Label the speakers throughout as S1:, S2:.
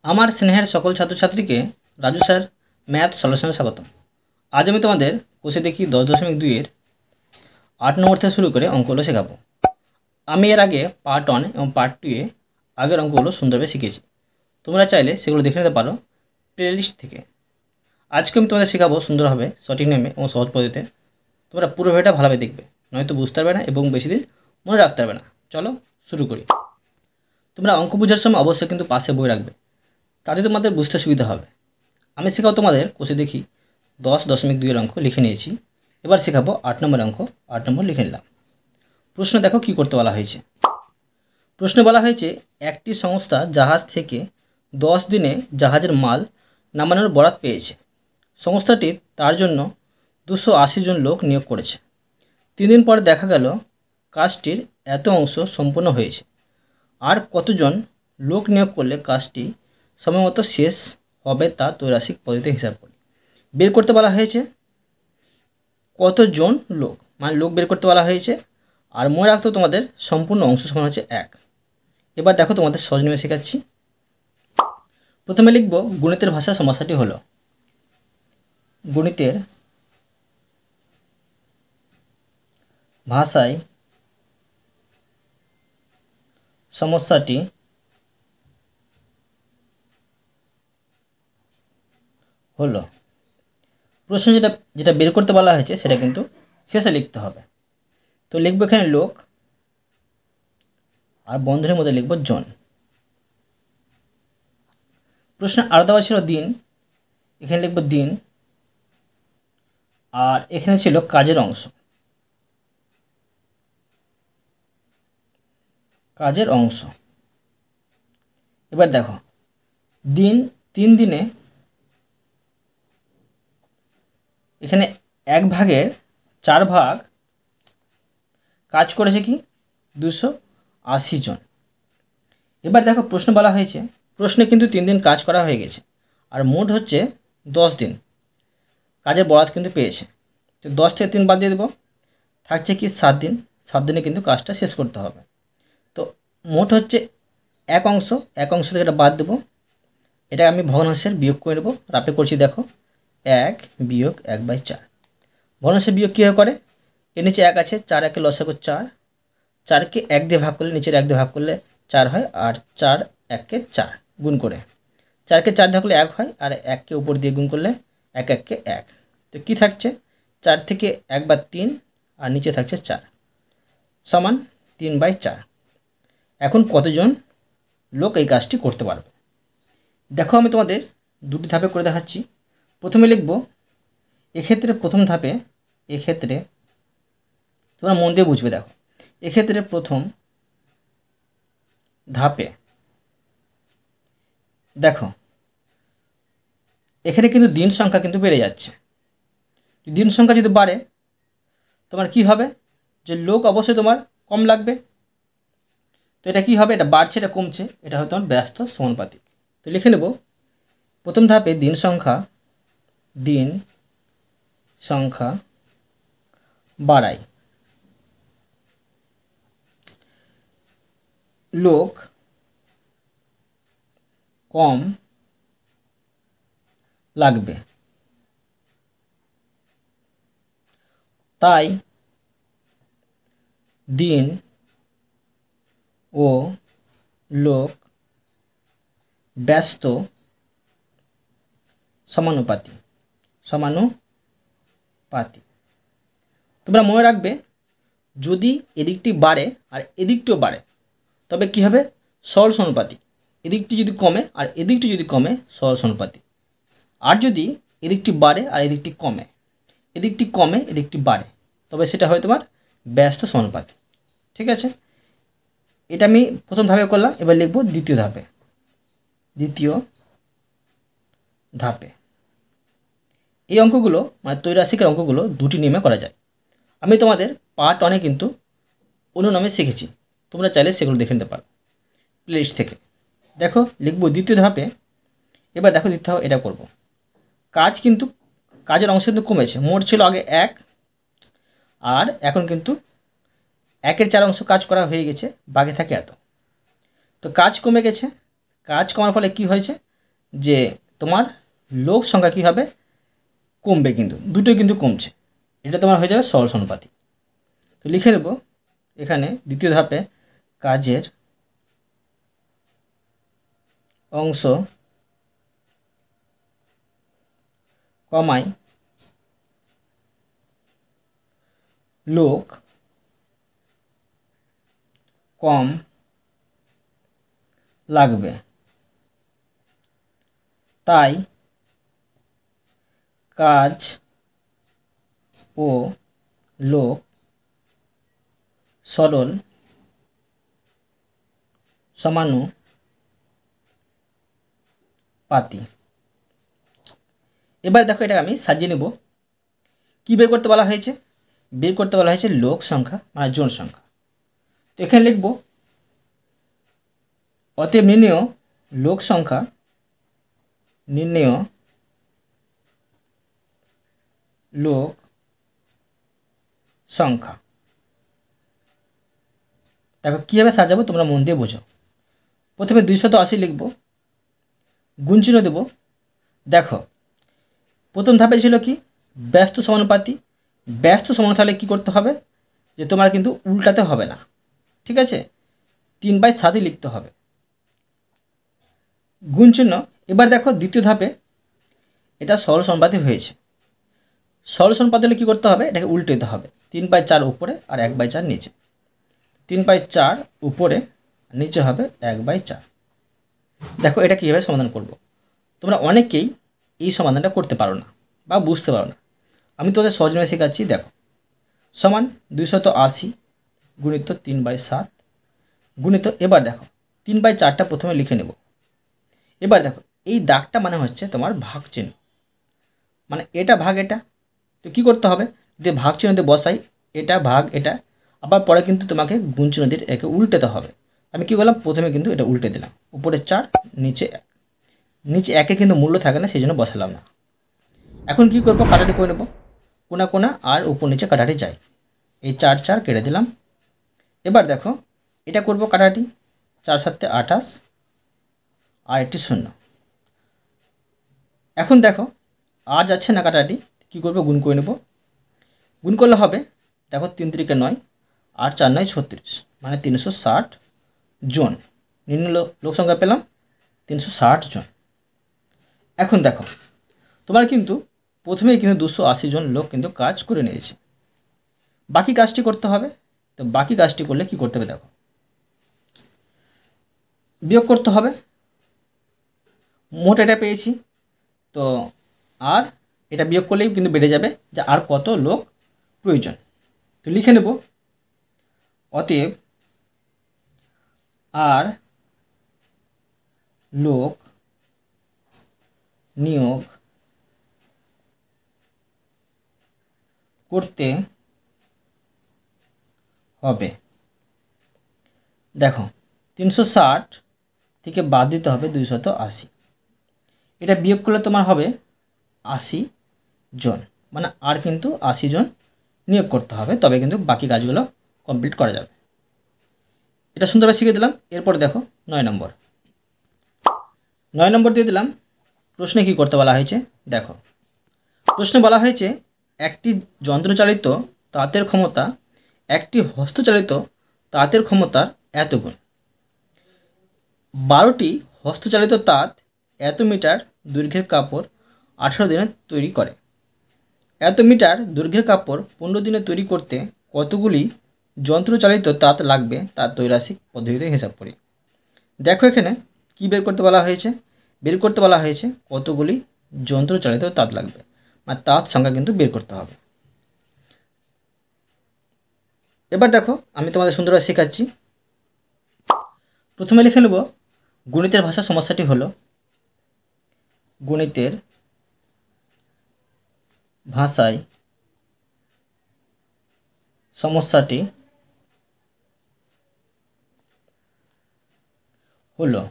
S1: আমার স্নেহের সকল ছাত্রছাত্রীকে রাজু স্যার ম্যাথ সলিউশনে স্বাগতম। আজ আমি তোমাদের কোষে দেখি 10.2-এর 8 নম্বর থেকে শুরু করে অঙ্কগুলো শেখাবো। আমি এর আগে পার্ট 1 এবং পার্ট 2-এ আগের অঙ্কগুলো সুন্দরভাবে শিখেছি। তোমরা চাইলে সেগুলো দেখে নিতে পারো প্লেলিস্ট থেকে। আজকে আমি তোমাদের শেখাবো সুন্দরভাবে, সঠিক নেমে এবং সহজ পদ্ধতিতে। তোমরা পুরো ভিডিওটা ভালোভাবে দেখবে, নয়তো বুঝতে পারবে না এবং বেশি দিন মনে রাখতে পারবে না। চলো শুরু করি। তোমরা অঙ্ক বোঝার সময় অবশ্যই কিন্তু পাশে বই রাখবে, তাতে তোমাদের বুঝতে সুবিধা হবে। আমি শেখাবো তোমাদের কোষে দেখি 10.2-এর অঙ্ক লিখে নিয়েছি। এবার শেখাবো 8 নম্বর অঙ্ক। 8 নম্বর লিখে নিলাম। প্রশ্ন দেখো কি করতে বলা হয়েছে। প্রশ্নে বলা হয়েছে একটি সংস্থা জাহাজ থেকে 10 দিনে জাহাজের মাল নামানোর বরাত পেয়েছে। সংস্থাটি তার জন্য 280 জন লোক নিয়োগ করেছে। 3 দিন পর দেখা গেল কাজটির এত অংশ সম্পূর্ণ হয়েছে। আর কতজন লোক নিয়োগ করলে কাজটি সময়মতো শেষ হবে তা ত্রৈরাশিক পদ্ধতিতে হিসাব করি। বের করতে বলা হয়েছে কতজন লোক, মানে লোক বের করতে বলা হয়েছে। আর মনে রাখতে তোমাদের সম্পূর্ণ অংশ সমান হচ্ছে 1। এবার দেখো তোমাদের সহজ নিয়মে শেখাচ্ছি। প্রথমে লিখব গণিতের ভাষা সমস্যাটি হলো। গণিতের ভাষায় সমস্যাটি হলো। প্রশ্ন যেটা বের করতে বলা হয়েছে সেটা কিন্তু শেষে লিখতে হবে। তো লিখবো এখানে লোক, আর বন্ধনীর মধ্যে লিখব জন। প্রশ্ন আরও দেওয়া ছিল দিন, এখানে লিখব দিন। আর এখানে ছিল কাজের অংশ, কাজের অংশ। এবার দেখো দিন 3 দিনে এখানে 1 ভাগের 4 ভাগ কাজ করেছে কি 280 জন। এবার দেখো প্রশ্ন বলা হয়েছে, প্রশ্নে কিন্তু 3 দিন কাজ করা হয়ে গেছে, আর মোট হচ্ছে 10 দিন কাজের বরাত কিন্তু পেয়েছে। তো 10 থেকে 3 বাদ দিয়ে দেবো, থাকছে কি 7 দিন। 7 দিনে কিন্তু কাজটা শেষ করতে হবে। তো মোট হচ্ছে এক অংশ থেকে এটা বাদ দেবো। এটা আমি ভগ্নাংশের বিয়োগ করে নেবো। রাপে করছি দেখো, 1 বিয়োগ 1/4। ভগ্নাংশের বিয়োগ কীভাবে করে, এর নিচে 1 আছে, 4 একে লসাগু 4, 4কে 1 দিয়ে ভাগ করলে, নিচের 1 দিয়ে ভাগ করলে 4 হয়, আর 4 1-কে 4 গুণ করে 4কে 4 দিয়ে করলে 1 হয়, আর 1কে উপর দিয়ে গুণ করলে 1 1-কে 1। তো কী থাকছে, 4 থেকে 1/3, আর নিচে থাকছে 4 সমান 3/4। এখন কতজন লোক এই কাজটি করতে পারবে। দেখো আমি তোমাদের দুটি ধাপে করে দেখাচ্ছি। প্রথমে লিখব এক্ষেত্রে প্রথম ধাপে, এক্ষেত্রে তোমরা মন দিয়ে বুঝবে। দেখো এক্ষেত্রে প্রথম ধাপে দেখো এখানে কিন্তু দিন সংখ্যা কিন্তু বেড়ে যাচ্ছে। দিন সংখ্যা যদি বাড়ে তোমার কি হবে, যে লোক অবশ্যই তোমার কম লাগবে। তো এটা কী হবে, এটা বাড়ছে এটা কমছে, এটা হয়তো তোমার ব্যস্ত সমানুপাতিক। তো লিখে নেব প্রথম ধাপে দিন সংখ্যা বাড়াই, লোক কম লাগবে, তাই দিন ও লোক ব্যস্ত সমানুপাতি। তোমরা মনে রাখবে যদি এদিকটি বাড়ে আর এদিকটিও বাড়ে তবে কি হবে, সরল সমানুপাতি। এদিকটি যদি কমে আর এদিকটি যদি কমে, সরল সমানুপাতি। আর যদি এদিকটি বাড়ে আর এদিকটি কমে, এদিকটি কমে এদিকটি বাড়ে, তবে সেটা হয় তোমার ব্যস্ত সমানুপাতি। ঠিক আছে, এটা আমি প্রথম ধাপে করলাম। এবার লিখব দ্বিতীয় ধাপে। এই অঙ্কগুলো মানে ত্রৈরাশিকের অঙ্কগুলো দুটি নিয়মে করা যায়। আমি তোমাদের পার্ট 1-এ কিন্তু অন্য নামে শিখেছি, তোমরা চাইলে সেগুলো দেখে নিতে পারো প্লেলিস্ট থেকে। দেখো লিখব দ্বিতীয় ধাপে। এবার দেখো দ্বিতীয় ধাপে এটা করব। কাজের অংশ কিন্তু কমেছে। মোট ছিল আগে 1, আর এখন কিন্তু 1-এর 4 অংশ কাজ করা হয়ে গেছে, বাকি থাকে এত। তো কাজ কমে গেছে, কাজ কমার ফলে কি হয়েছে, যে তোমার লোক সংখ্যা কী হবে, কমবে, কিন্তু দুটোই কিন্তু কমছে। এটা তোমার হয়ে যাবে সরল সমানুপাতি। তো লিখে নেব এখানে দ্বিতীয় ধাপে কাজের অংশ কমাই লোক কম লাগবে, তাই কাজ ও লোক সরল সমানুপাতি। এবার দেখো এটা আমি সাজিয়ে নেব। কী বের করতে বলা হয়েছে? বের করতে বলা হয়েছে লোক সংখ্যা মানে জন সংখ্যা। তো এখানে লিখব অতএব নির্ণেয় লোক সংখ্যা লোক সংখ্যা। দেখো কীভাবে সাজাবো তোমরা মন দিয়ে বোঝো। প্রথমে 280 লিখব, গুণ চিহ্ন দেব। দেখো প্রথম ধাপে ছিল কি ব্যস্ত সমানুপাতি। ব্যস্ত সমান তাহলে কী করতে হবে, যে তোমার কিন্তু উল্টাতে হবে না, ঠিক আছে, 3/7 লিখতে হবে, গুণ চিহ্ন। এবার দেখো দ্বিতীয় ধাপে এটা সরল সমানুপাতি হয়েছে। সরল সমানুপাতি হলে কী করতে হবে, এটাকে উল্টে দিতে হবে, 3/4 উপরে আর 1/4 নিচে। 3/4 উপরে নিচে হবে 1/4। দেখো এটা কীভাবে সমাধান করব। তোমরা অনেকেই এই সমাধানটা করতে পারো না বা বুঝতে পারো না, আমি তোমাদের সহজভাবে শেখাচ্ছি। দেখো সমান 280 গুণিত 3/7 গুণিত, এবার দেখো 3/4টা প্রথমে লিখে নেব। এবার দেখো এই দাগটা মানে হচ্ছে তোমার ভাগ চিহ্ন, মানে এটা ভাগ এটা। তো কী করতে হবে, যদি ভাগ চিহ্ন দিয়ে বসাই এটা ভাগ এটা, আবার পরে কিন্তু তোমাকে গুণ চিহ্ন দিয়ে একে উল্টাতে হবে। আমি কী করলাম, প্রথমে কিন্তু এটা উল্টে দিলাম, উপরে 4 নিচে 1। নিচে 1-এ কিন্তু মূল্য থাকে না, সেই জন্য বসালাম না। এখন কি করব, কাটাটি করে নেব, কোনা কোনা আর উপর নিচে কাটাটি যায়। এই 4 কেটে দিলাম। এবার দেখো এটা করব কাটাটি, 4 × 7 = 28 আর একটি 0। এখন দেখো আর যাচ্ছে না কাটাটি, কী করব, গুণ করে নেব। গুণ করলে হবে, দেখো 3 × 3 = 9 আর 4 × 9 = 36, মানে 360 জন। নির্ণয় লোক সংখ্যা পেলাম 360 জন। এখন দেখো তোমার কিন্তু প্রথমেই কিন্তু 280 জন লোক কিন্তু কাজ করে নিয়েছে। বাকি কাজটি করতে হবে। তো বাকি কাজটি করলে কি করতে হবে, দেখো বিয়োগ করতে হবে। মোট এটা পেয়েছি, তো আর এটা বিয়োগ করলেই কিন্তু বেড়ে যাবে যে আর কত লোক প্রয়োজন। তো লিখে নেব অতএব আর লোক নিয়োগ করতে হবে। দেখো 360 থেকে বাদ দিতে হবে 280, এটা বিয়োগ করলে তোমার হবে 80 জন, মানে আর কিন্তু 80 জন নিয়োগ করতে হবে, তবে কিন্তু বাকি কাজগুলো কমপ্লিট করা যাবে। এটা সুন্দরভাবে শিখে দিলাম। এরপর দেখো 9 নম্বর। 9 নম্বর দিয়ে দিলাম। প্রশ্নে কি করতে বলা হয়েছে, দেখো প্রশ্নে বলা হয়েছে একটি যন্ত্রচালিত তাঁতের ক্ষমতা একটি হস্তচালিত তাঁতের ক্ষমতার এত গুণ। 12টি হস্তচালিত তাঁত এত মিটার দৈর্ঘ্যের কাপড় 18 দিনে তৈরি করে। এত মিটার দৈর্ঘ্যের কাপড় 15 দিনে তৈরি করতে কতগুলি যন্ত্রচালিত তাঁত লাগবে, তার ত্রৈরাশিক পদ্ধতিতে হিসাব করি। দেখো এখানে কি বের করতে বলা হয়েছে, বের করতে বলা হয়েছে কতগুলি যন্ত্রচালিত তাঁত লাগবে, মানে তাঁত সংখ্যা কিন্তু বের করতে হবে। এবার দেখো আমি তোমাদের সুন্দরভাবে শেখাচ্ছি। প্রথমে লিখে নেব গণিতের ভাষা সমস্যাটি হলো, গণিতের ভাষায় সমস্যাটি হলো।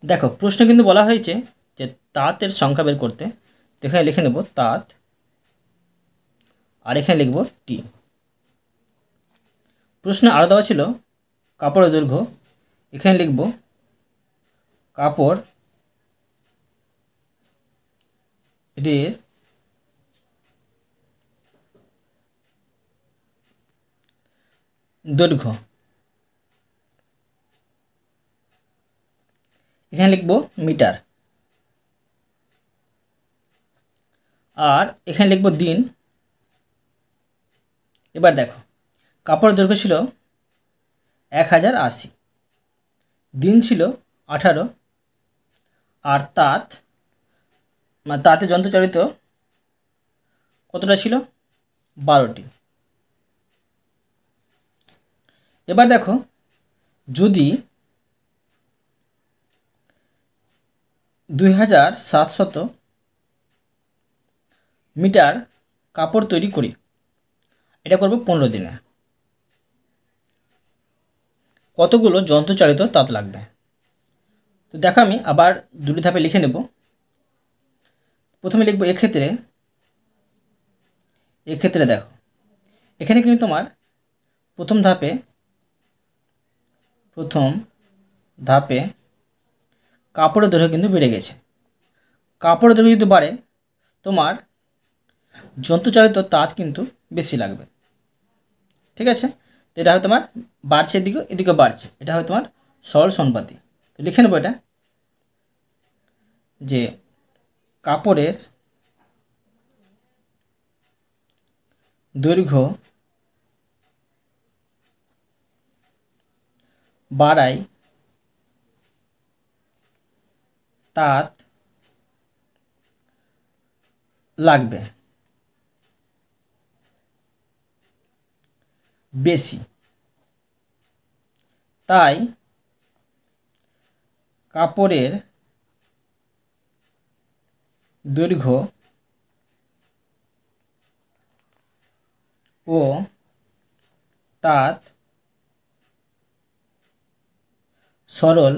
S1: দেখো প্রশ্ন কিন্তু বলা হয়েছে যে তাঁতের সংখ্যা বের করতে, তো এখানে লিখে নেব তাঁত আর এখানে লিখব টি। প্রশ্নে আরও দেওয়া ছিল কাপড়ের দৈর্ঘ্য, এখানে লিখব কাপড় এর দৈর্ঘ্য, এখানে লিখব মিটার, আর এখানে লিখব দিন। এবার দেখো কাপড়ের দৈর্ঘ্য ছিল 1080, দিন ছিল 18, আর তাতে যন্ত্রচালিত কতটা ছিল? 12টি। এবার দেখো যদি 2700 মিটার কাপড় তৈরি করি, এটা করব 15 দিনে, কতগুলো যন্ত্রচালিত তাঁত লাগবে? তো দেখো আমি আবার দুটি ধাপে লিখে নেব। প্রথমে লিখব এক্ষেত্রে দেখো এখানে কিন্তু তোমার প্রথম ধাপে কাপড়ের দৈর্ঘ্য কিন্তু বেড়ে গেছে। কাপড়ের দৈর্ঘ্য যদি বাড়ে তোমার যন্ত্রচালিত তাঁত কিন্তু বেশি লাগবে। ঠিক আছে, তো এটা হবে তোমার বাড়ছে, এদিকে বাড়ছে, এটা হবে তোমার সরল সমানুপাতি। তো লিখে নেব এটা যে কাপড়ের দৈর্ঘ্য বাড়ায় তাঁত লাগবে বেশি, তাই কাপড়ের দৈর্ঘ্য ও তাঁত সরল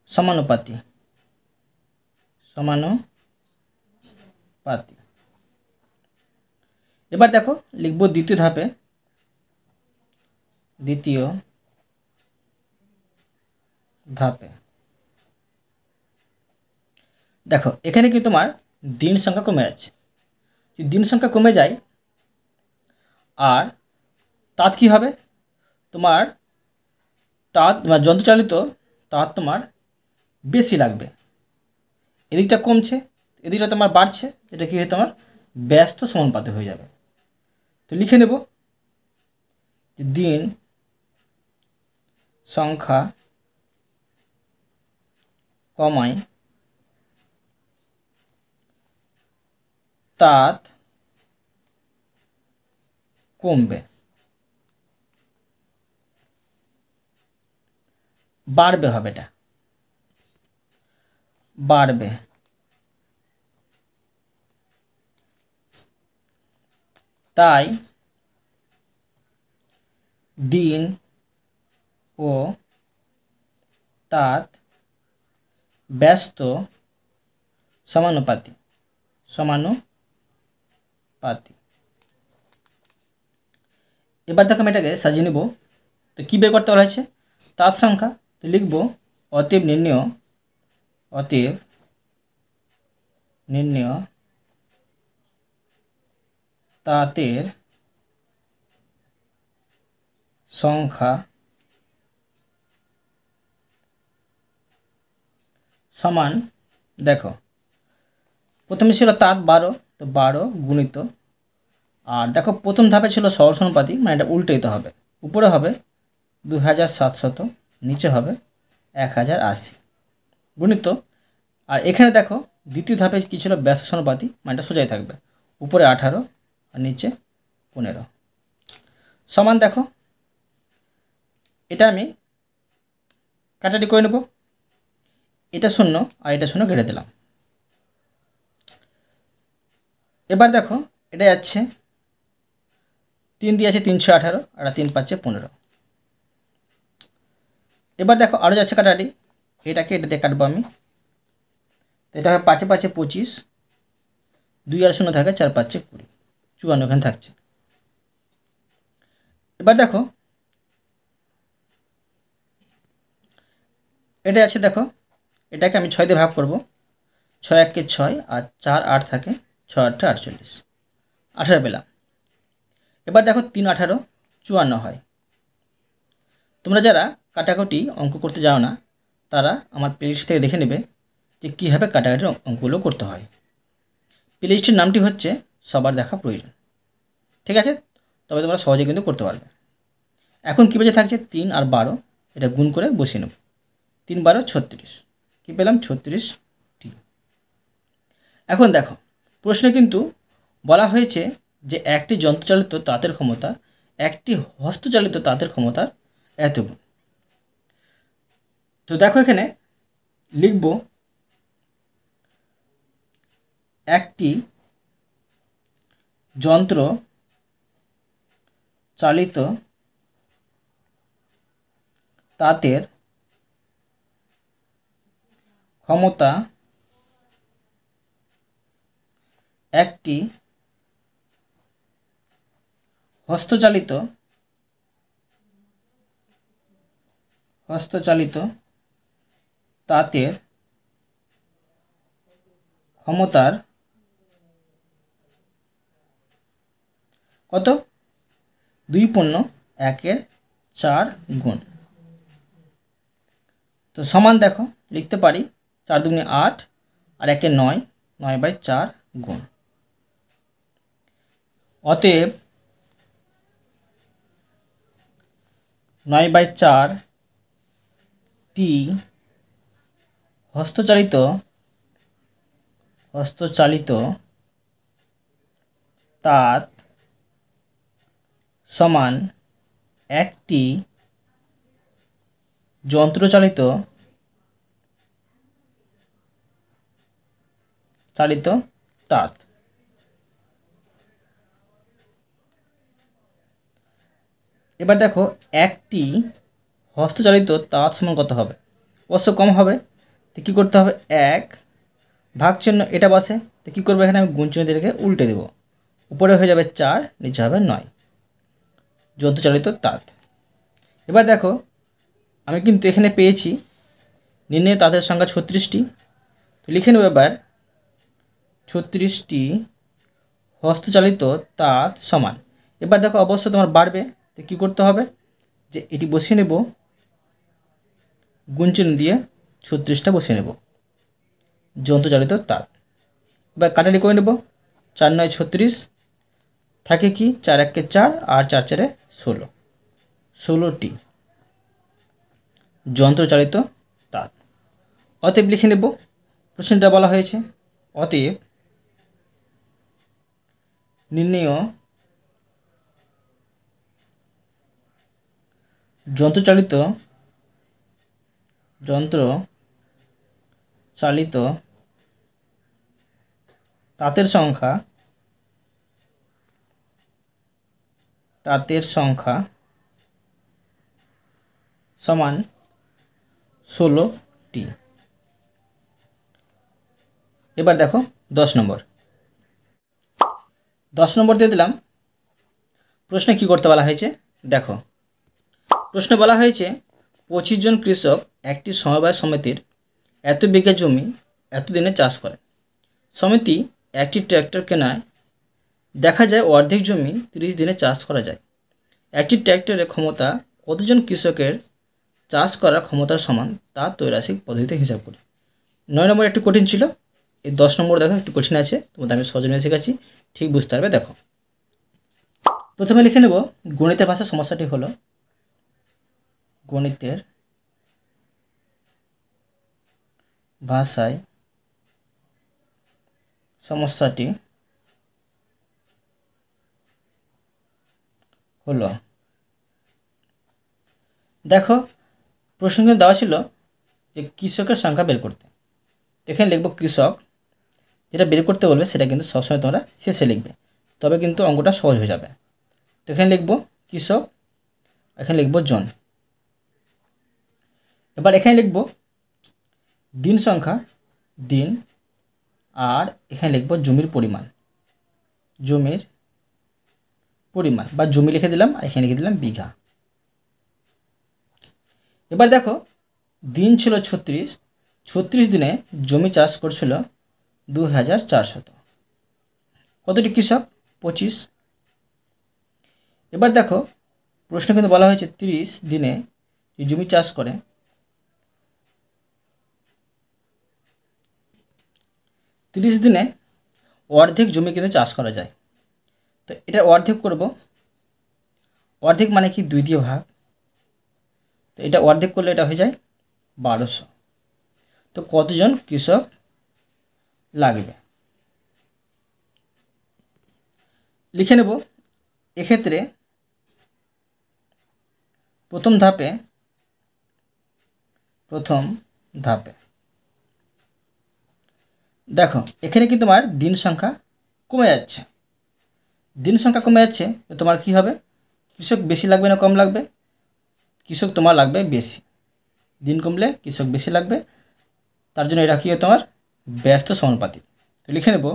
S1: সমানুপাতি। এবার দেখো লিখব দ্বিতীয় ধাপে দেখো এখানে কি তোমার দিন সংখ্যা কমে যাচ্ছে। যদি দিন সংখ্যা কমে যায় আর তাঁত কী হবে, তোমার যন্ত্রচালিত তাঁত তোমার বেশি লাগবে। এদিকটা কমছে, এদিকটা তোমার বাড়ছে, এটা কি হয় তোমার ব্যস্ত সমানুপাতে হয়ে যাবে। তো লিখে নেব যে দিন সংখ্যা কমায় তাঁত কমবে, বাড়বে হবে, এটা বাড়বে। তাই দিন ও তাঁত ব্যস্ত সমানুপাতি। এবার দেখো আমি এটাকে সাজিয়ে নেব। তো কী বের করতে বলা হয়েছে? তাঁত সংখ্যা। তো লিখব অতএব নির্ণেয় তাঁতের সংখ্যা সমান, দেখো প্রথমে ছিল তাঁত 12, তো 12 গুণিত, আর দেখো প্রথম ধাপে ছিল সরল সমানুপাতি, মানে এটা উল্টে হবে, উপরে হবে 2700, নিচে হবে 1080 গুণিত, আর এখানে দেখো দ্বিতীয় ধাপে কী ছিল? ব্যস্ত সমানুপাতি, মানে এটা সোজাই থাকবে, উপরে 18 আর নিচে 15 সমান। দেখো এটা আমি কাটাটি করে নেব, এটা 0 আর এটা 0 কেটে দিলাম। এবার দেখো এটা যাচ্ছে 3 দিয়ে আছে 318, আর 3 5 15। এবার দেখো আরও যাচ্ছে কাটাটি, এটা দিয়ে কাটবো আমি। তো এটা হবে 5 5 25, 2 আর 0 থাকে, 4 5 20, 54 এখানে থাকছে। এবার দেখো এটা আছে দেখো, এটাকে আমি 6 দিয়ে ভাগ করব। 6 1 6 আর 4 8 থাকে, 6 8 48, 18 পেলাম। এবার দেখো 3 18 54 হয়। তোমরা যারা কাটাকুটি অঙ্ক করতে যাও না তারা আমার প্লেলিস্ট থেকে দেখে নেবে যে কীভাবে কাটাকাটির অঙ্কগুলো করতে হয়। প্লেলিস্টের নামটি হচ্ছে সবার দেখা প্রয়োজন। ঠিক আছে, তবে তোমরা সহজে কিন্তু করতে পারবে। এখন কী বেঁচে থাকছে 3 আর 12, এটা গুণ করে বসিয়ে নেব। 3 12 36, কী পেলাম 36টি। এখন দেখো প্রশ্নে কিন্তু বলা হয়েছে যে একটি যন্ত্রচালিত তাঁতের ক্ষমতা একটি হস্তচালিত তাঁতের ক্ষমতার এত গুণ। তো দেখো এখানে লিখব একটি যন্ত্র চালিত তাঁতের ক্ষমতা একটি হস্তচালিত তাঁতের ক্ষমতার কত 2.1/4 গুণ। তো সমান দেখো লিখতে পারি 4 2 8 আর 1 9, 9/4 গুণ। অতএব 9/4টি হস্তচালিত তাঁত সমান একটি যন্ত্রচালিত তাঁত। এবার দেখো একটি হস্তচালিত তাঁত সমান কত হবে, অবশ্য কম হবে। তো কী করতে হবে, 1 ভাগ চিহ্ন এটা বসে, তো কী করবো এখানে আমি গুণ চিহ্ন দিয়ে রেখে উল্টে দেবো। উপরে হয়ে যাবে 4, নিচে হবে 9, যন্ত্রচালিত তাঁত। এবার দেখো আমি কিন্তু এখানে পেয়েছি নির্ণয় তাঁতের সংখ্যা 36টি। তো লিখে নেব এবার 36টি হস্তচালিত তাঁত সমান। এবার দেখো অবশ্য তোমার বাড়বে, তো কী করতে হবে যে এটি বসিয়ে নেব, গুণ চিহ্ন দিয়ে 36টা বসিয়ে নেব, যন্ত্রচালিত তাঁত। এবার কাটাটি করে নেব, 4 9 36, থাকে কি 4 1 4 আর 4 4 16, 16টি যন্ত্রচালিত তাঁত। অতএব লিখে নেব, প্রশ্নটা বলা হয়েছে অতএব নির্ণেয় যন্ত্রচালিত তাঁতের সংখ্যা সমান 16টি। এবার দেখো 10 নম্বর দিয়ে দিলাম। প্রশ্নে কি করতে বলা হয়েছে দেখো, প্রশ্নে বলা হয়েছে 25 জন কৃষক একটি সমবায় সমিতির এত বিঘা জমি এত দিনে চাষ করে। সমিতি একটি ট্র্যাক্টর কেনায় দেখা যায় অর্ধেক জমি 30 দিনে চাষ করা যায়। একটি ট্র্যাক্টরের ক্ষমতা কতজন কৃষকের চাষ করার ক্ষমতার সমান তা ত্রৈরাশিক পদ্ধতিতে হিসাব করি। 9 নম্বর একটু কঠিন ছিল, এই 10 নম্বর দেখো একটু কঠিন আছে, তোমাদের আমি সহজে শেখাচ্ছি, ঠিক বুঝতে পারবে। দেখো প্রথমে লিখে নেব গণিতের ভাষায় সমস্যাটি হলো, গণিতের ভাষায় সমস্যাটি হলো, দেখো প্রশ্ন দেওয়া ছিল যে কৃষকের সংখ্যা বের করতে। এখানে লিখব কৃষক, যেটা বের করতে বলবে সেটা কিন্তু সবসময় তোমরা শেষে লিখবে, তবে কিন্তু অঙ্কটা সহজ হয়ে যাবে। তো এখানে লিখব কৃষক, এখানে লিখব জন। এবার এখানে লিখব দিন সংখ্যা, দিন, আর এখানে লিখব জমির পরিমাণ বা জমি লিখে দিলাম, আর এখানে লিখে দিলাম বিঘা। এবার দেখো দিন ছিল 36, 36 দিনে জমি চাষ করছিল 2400। কতটি কৃষক? 25। এবার দেখো প্রশ্ন কিন্তু বলা হয়েছে 30 দিনে জমি চাষ করে 30 দিনে অর্ধেক জমি কিন্তু চাষ করা যায়। তো এটা অর্ধেক করব, অর্ধেক মানে কি 2 দিয়ে ভাগ, তো এটা অর্ধেক করলে এটা হয়ে যায় 1200। তো কতজন কৃষক লাগবে লিখে নেব। এক্ষেত্রে প্রথম ধাপে দেখো এখানে কিন্তু তোমার দিন সংখ্যা কমে যাচ্ছে, তো তোমার কি হবে? কৃষক বেশি লাগবে না কম লাগবে? কৃষক তোমার লাগবে বেশি, দিন কমলে কৃষক বেশি লাগবে, তার জন্য এটা কি হয় তোমার ব্যস্ত সমানুপাতিক। তো লিখে নেব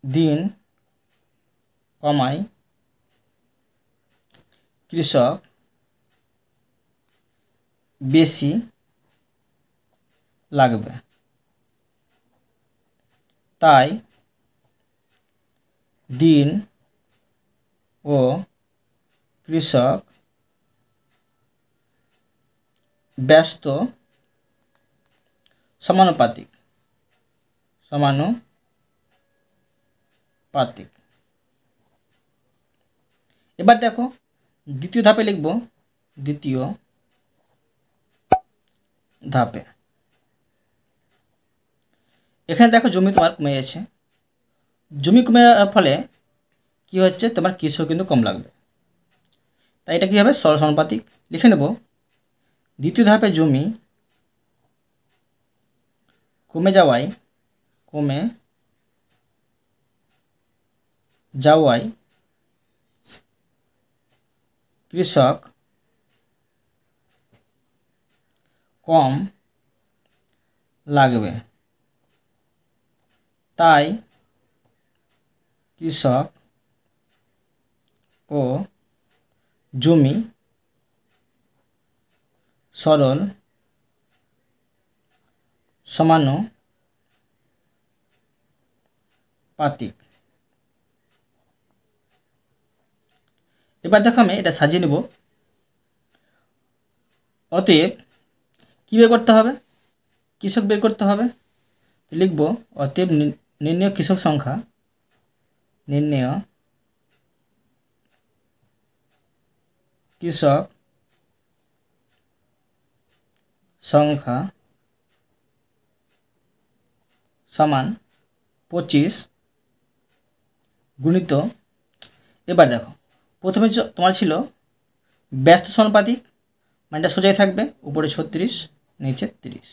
S1: দিন কমাই কৃষক বেশি লাগবে, তাই দিন ও কৃষক ব্যস্ত সমানুপাতিক। এবার দেখো দ্বিতীয় ধাপে লিখব। দ্বিতীয় ধাপে এখানে দেখো জমি তোমার কমে গেছে, জমি কমে যাওয়ার ফলে কি হচ্ছে তোমার কৃষক কিন্তু কম লাগবে, তাই এটা কী হবে সরল সমানুপাতিক। লিখে নেব দ্বিতীয় ধাপে জমি কমে যাওয়ায় কৃষক কম লাগবে, তাই কৃষক ও জমি সরল সমানুপাতিক। এবার দেখো আমি এটা সাজিয়ে নেব। অতএব কী বের করতে হবে? কৃষক বের করতে হবে। লিখব অতএব নির্ণেয় কৃষক সংখ্যা, সমান 25 গুণিত। এবার দেখো প্রথমে তোমার ছিল ব্যস্ত সমানুপাতিক, মানে এটা সোজাই থাকবে, উপরে 36 নিচে 30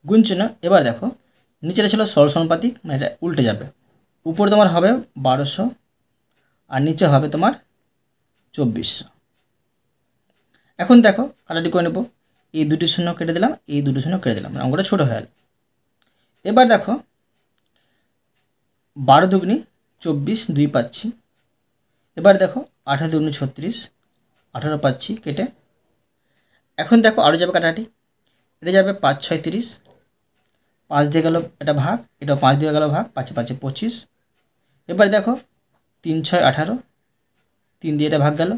S1: গুণ চিহ্ন। এবার দেখো নিচেটা ছিল সরল সমানুপাতিক, মানে এটা উল্টে যাবে, উপরে তোমার হবে 1200 আর নিচে হবে তোমার 2400। এখন দেখো কাটাটি করে নেব, এই দুটি শূন্য কেটে দিলাম, এই দুটি শূন্য কেটে দিলাম, অঙ্কটা ছোটো হয়ে গেল। এবার দেখো 12 দুগুনি 24, 2 পাচ্ছি। এবার দেখো 18 দুগুনি 36, 18 পাচ্ছি কেটে। এখন দেখো আরও যাবে কাটাটি, এটা যাবে 5 6 30, 5 দিয়ে গেল এটা ভাগ, এটা 5 দিয়ে গেল ভাগ, 5 5 25। এবার দেখো 3 6 18, 3 দিয়ে এটা ভাগ গেল,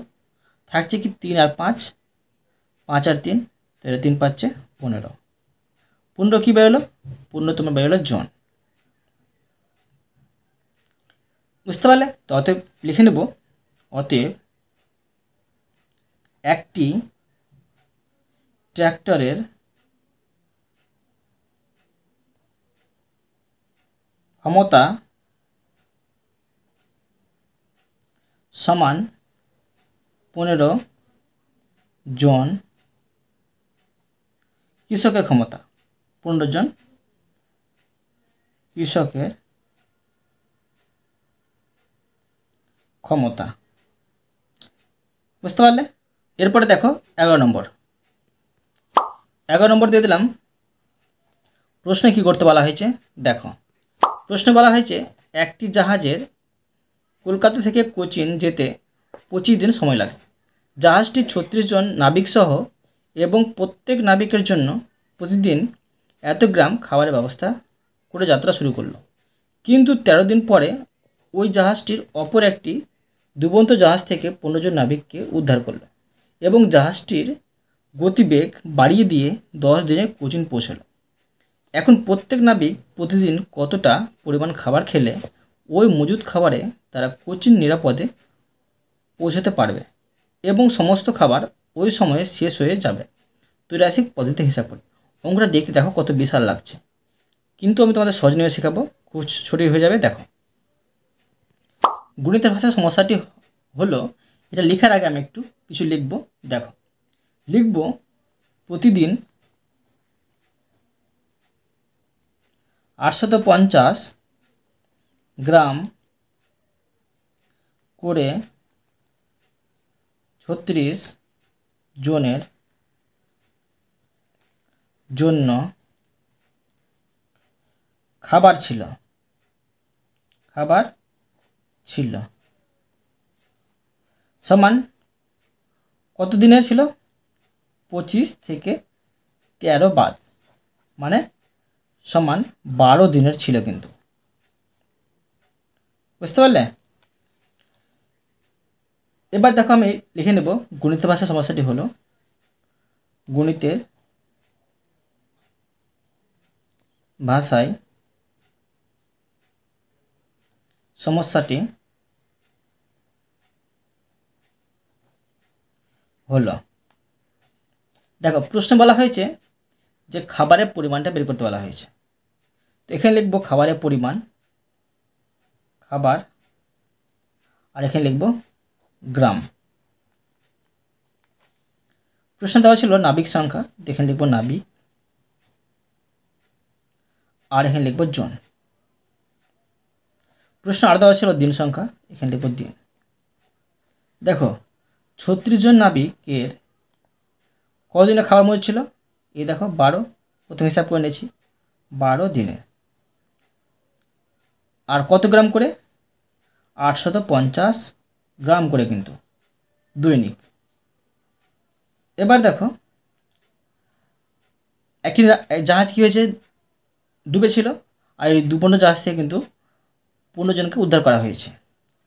S1: থাকছে কি 3 আর 5, 5 আর 3, তো এটা 3 পাচ্ছে 15। 15 কী বেরোলো? 15 তোমার বেরোলো জন। বুঝতে পারলে? তো অতএব লিখে নেব, অতএব একটি ট্র্যাক্টরের ক্ষমতা সমান 15 জন কৃষকের ক্ষমতা, 15 জন কৃষকের ক্ষমতা। বুঝতে পারলে? এরপরে দেখো 11 নম্বর দিয়ে দিলাম। প্রশ্নে কি করতে বলা হয়েছে দেখো, প্রশ্নে বলা হয়েছে একটি জাহাজের কলকাতা থেকে কোচিন যেতে 25 দিন সময় লাগে। জাহাজটি 36 জন নাবিক সহ এবং প্রত্যেক নাবিকের জন্য প্রতিদিন এত গ্রাম খাবারের ব্যবস্থা করে যাত্রা শুরু করলো। কিন্তু 13 দিন পরে ওই জাহাজটির অপর একটি ডুবন্ত জাহাজ থেকে 15 জন নাবিককে উদ্ধার করলো এবং জাহাজটির গতিবেগ বাড়িয়ে দিয়ে 10 দিনে কোচিন পৌঁছলো। এখন প্রত্যেক নাবিক প্রতিদিন কতটা পরিমাণ খাবার খেলে ওই মজুদ খাবারে তারা কোচিন নিরাপদে পৌঁছতে পারবে এবং সমস্ত খাবার ওই সময়ে শেষ হয়ে যাবে। ত্রৈরাশিক পদ্ধতি হিসাব করি। অঙ্কটা দেখতে দেখো কত বিশাল লাগছে, কিন্তু আমি তোমাদের সহজ নিয়ে শেখাবো, খুব ছোটই হয়ে যাবে। দেখো, গণিতের ভাষার সমস্যাটি হলো, এটা লেখার আগে আমি একটু কিছু লিখব। দেখো, লিখব প্রতিদিন 850 গ্রাম করে 36 জনের জন্য খাবার ছিল সমান কত দিনের ছিল? 25 থেকে 13 বাদ, মানে সমান 12 দিনের ছিল। কিন্তু বুঝতে পারলে? এবার দেখো, আমি লিখে নেব গণিতের ভাষার সমস্যাটি হলো, গণিতের ভাষায় সমস্যাটি হলো, দেখো প্রশ্ন বলা হয়েছে যে খাবারের পরিমাণটা বের করতে বলা হয়েছে। তো এখানে লিখব খাবারের পরিমাণ, খাবার, আর এখানে লিখব গ্রাম। প্রশ্ন দেওয়া ছিল নাবিক সংখ্যা, এখানে লিখব নাবিক, আর এখানে লিখব জন। প্রশ্ন আর দেওয়া ছিল দিন সংখ্যা, এখানে লিখব দিন। দেখো, 36 জন নাবিকের কদিনে খাবার মজুদ ছিল? এই দেখো 12, প্রথম হিসাব করে নিয়েছি 12 দিনে। আর কত গ্রাম করে? 850 গ্রাম করে কিন্তু দৈনিক। এবার দেখো, একটি জাহাজ কী হয়েছে, ডুবেছিল, আর এই ডুবানো জাহাজ থেকে কিন্তু 15 জনকে উদ্ধার করা হয়েছে।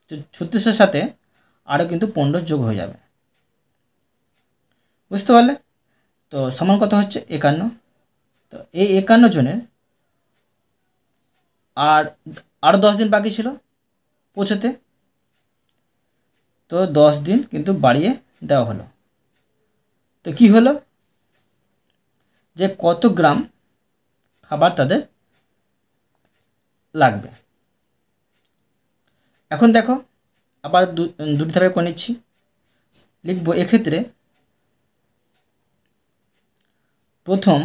S1: তো 36-এর সাথে আরও কিন্তু 15 যোগ হয়ে যাবে। বুঝতে পারলে? তো সমান কত হচ্ছে? 51। তো এই 51 জনের আরও 10 দিন বাকি ছিল পৌঁছতে, তো 10 দিন কিন্তু বাড়িয়ে দেওয়া হলো। তো কি হলো, যে কত গ্রাম খাবার তাদের লাগবে। এখন দেখো, আবার দুটি ধাপে করে নিচ্ছি। লিখব এক্ষেত্রে প্রথম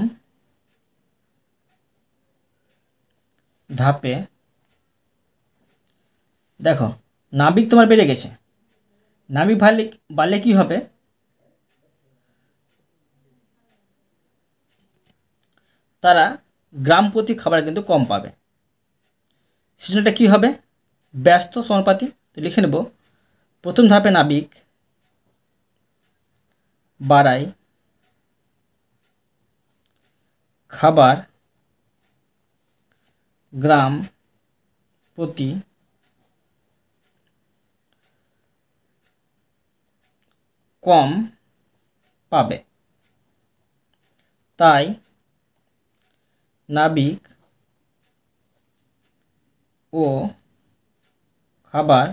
S1: ধাপে দেখো, নাবিক তোমার বেড়ে গেছে। নাবিক বাড়লে কি হবে? তারা গ্রাম প্রতি খাবার কিন্তু কম পাবে। সেজন্যটা কী হবে? ব্যস্ত সমানুপাতি। তো লিখে নেব প্রথম ধাপে নাবিক বাড়ায় খাবার গ্রাম প্রতি কম পাবে, তাই নাবিক ও খাবার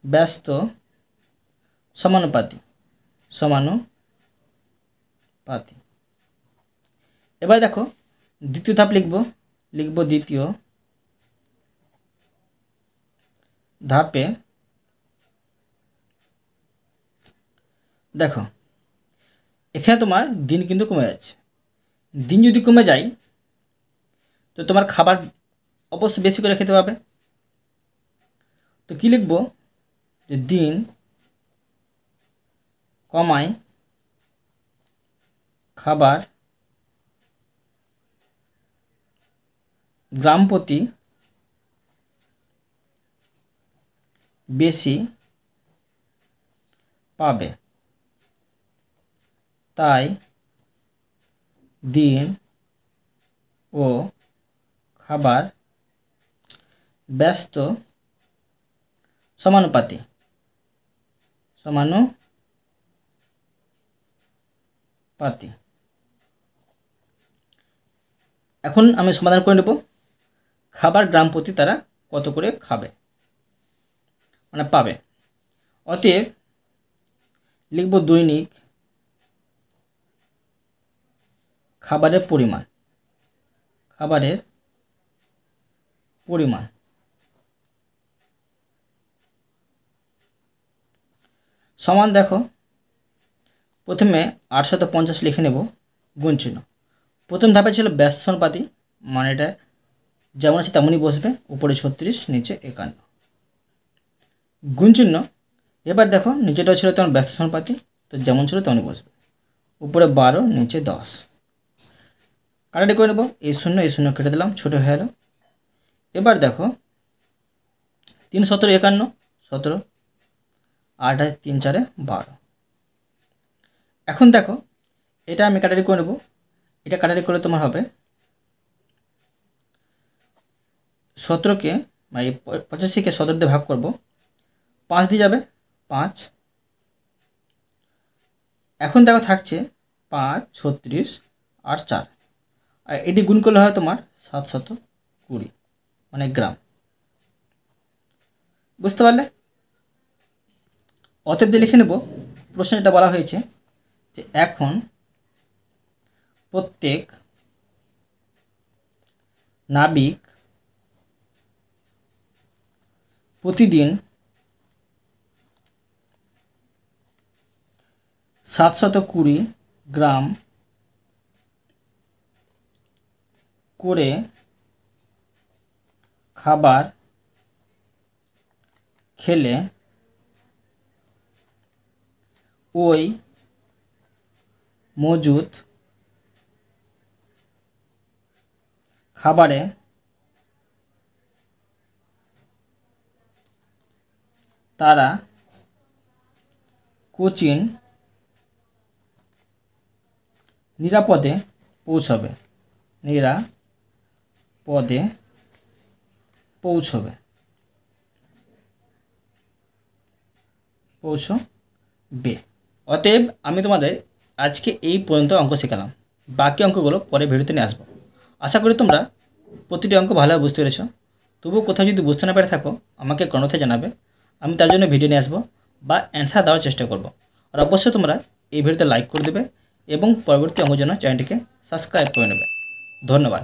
S1: ব্যস্ত সমানুপাতি। এবার দেখো, দ্বিতীয় ধাপ লিখব দ্বিতীয় ধাপে দেখো, এখানে তোমার দিন কিন্তু কমে যাচ্ছে। দিন যদি কমে যায়, তো তোমার খাবার অবশ্যই বেশি করে খেতে হবে। তো কী লিখব, যে দিন কমায় খাবার গ্রাম প্রতি বেশি পাবে, তাই দিন ও খাবার ব্যস্ত সমানুপাতি। এখন আমি সমাধান করে নেব খাবার গ্রাম প্রতি তারা কত করে খাবে মানে পাবে। অতএব লিখব দৈনিক খাবারের পরিমাণ সমান দেখো প্রথমে 850 লিখে নেব গুণ চিহ্ন। প্রথম ধাপে ছিল ব্যস্ত সমানুপাতি, মানে এটা যেমন আছে তেমনই বসবে, উপরে 36 নিচে 51 গুণ চিহ্ন। এবার দেখো নিচেটাও ছিল তেমন ব্যস্ত সমানুপাতি, তো যেমন ছিল তেমনই বসবে, উপরে 12 নিচে 10। কাটাটি করে নেব, এই শূন্য কেটে দিলাম, ছোটো হয়ে গেল। এবার দেখো 3 17 51 17, 8 3 4 12। এখন দেখো এটা আমি কাটারি করে নেব, এটা কাটারি করে তোমার হবে 17কে মানে 85কে 17 দিয়ে ভাগ করব, 5 দিয়ে যাবে 5। এখন দেখো থাকছে 5 36 আর 4, আর এটি গুণ করলে হয় তোমার 720 মানে গ্রাম। বুঝতে পারলে? অতএব দিয়ে লিখে নেব, প্রশ্নে এটা বলা হয়েছে যে এখন প্রত্যেক নাবিক প্রতিদিন 720 গ্রাম করে খাবার খেলে ওই মজুদ খাবারে তারা কোচিন নিরাপদে পৌঁছবে। অতএব আমি তোমাদের আজকে এই পর্যন্ত অঙ্ক শেখালাম, বাকি অঙ্কগুলো পরে ভিডিওতে নিয়ে আসবো। আশা করি তোমরা প্রতিটি অঙ্ক ভালোভাবে বুঝতে পেরেছো। তবুও কোথাও যদি বুঝতে না পেরে থাকো আমাকে কমেন্টে জানাবে, আমি তার জন্য ভিডিও নিয়ে আসবো বা অ্যান্সার দেওয়ার চেষ্টা করব। আর অবশ্যই তোমরা এই ভিডিওতে লাইক করে দেবে এবং পরবর্তী অঙ্কের জন্য চ্যানেলটিকে সাবস্ক্রাইব করে নেবে। ধন্যবাদ।